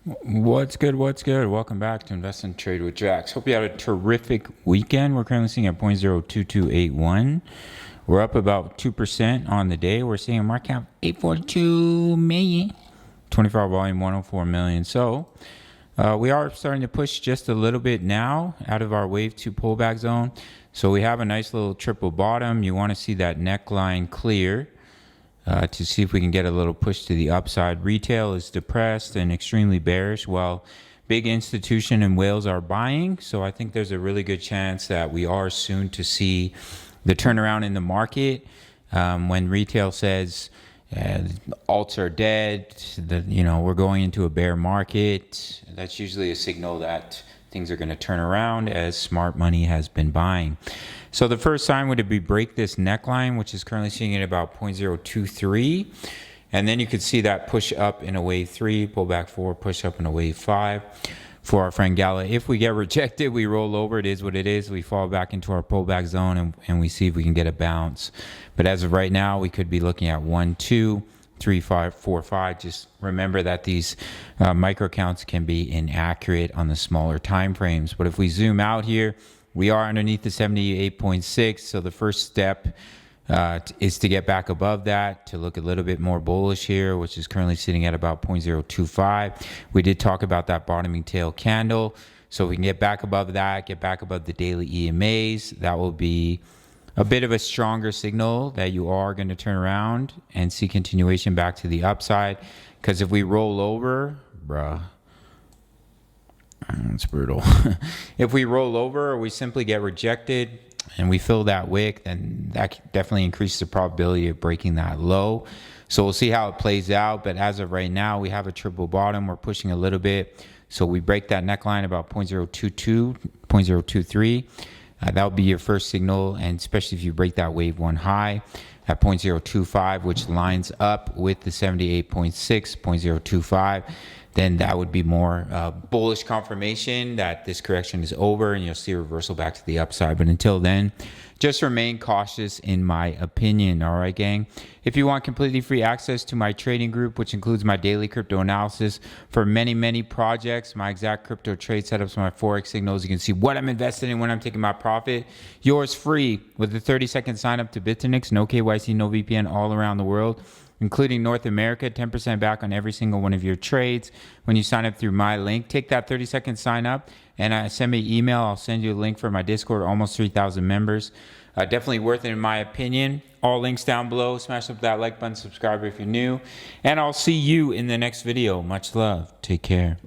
What's good? What's good? Welcome back to Invest and Trade with Jax. Hope you had a terrific weekend. We're currently seeing at 0.02281. We're up about 2% on the day. We're seeing a market cap 842 million, 24 hour volume 104 million. So we are starting to push just a little bit now out of our wave 2 pullback zone. So we have a nice little triple bottom. You want to see that neckline clear. To see if we can get a little push to the upside. Retail is depressed and extremely bearish, while big institution and whales are buying. So I think there's a really good chance that we are soon to see the turnaround in the market. When retail says alts are dead, that we're going into a bear market, that's usually a signal that things are going to turn around as smart money has been buying. So the first sign would be break this neckline, which is currently sitting at about 0.023. And then you could see that push up in a wave 3, pull back 4, push up in a wave 5 for our friend Gala. If we get rejected, we roll over. It is what it is. We fall back into our pullback zone and we see if we can get a bounce. But as of right now, we could be looking at 1, 2, 3, 5, 4, 5. Just remember that these micro counts can be inaccurate on the smaller time frames. But if we zoom out here, we are underneath the 78.6. So the first step is to get back above that, to look a little bit more bullish here, which is currently sitting at about 0.025. We did talk about that bottoming tail candle. So we can get back above that, get back above the daily EMAs. That will be a bit of a stronger signal that you are going to turn around and see continuation back to the upside. Because if we roll over, it's brutal. If we roll over or we simply get rejected and we fill that wick, then that definitely increases the probability of breaking that low. So we'll see how it plays out. But as of right now, we have a triple bottom. We're pushing a little bit. So we break that neckline about 0.022, 0.023. That would be your first signal, and especially if you break that wave 1 high at 0.025, which lines up with the 78.6, 0.025, then that would be more bullish confirmation that this correction is over and you'll see a reversal back to the upside. But until then, just remain cautious in my opinion. All right, gang. If you want completely free access to my trading group, which includes my daily crypto analysis for many projects, my exact crypto trade setups, my Forex signals, you can see what I'm invested in when I'm taking my profit. Yours free with a 30-second sign up to BITUNIX, no KYC, no VPN, all around the world, including North America, 10% back on every single one of your trades when you sign up through my link. Take that 30-second sign up and send me an email. I'll send you a link for my Discord, almost 3,000 members. Definitely worth it in my opinion. All links down below. Smash up that like button, subscribe if you're new. And I'll see you in the next video. Much love. Take care.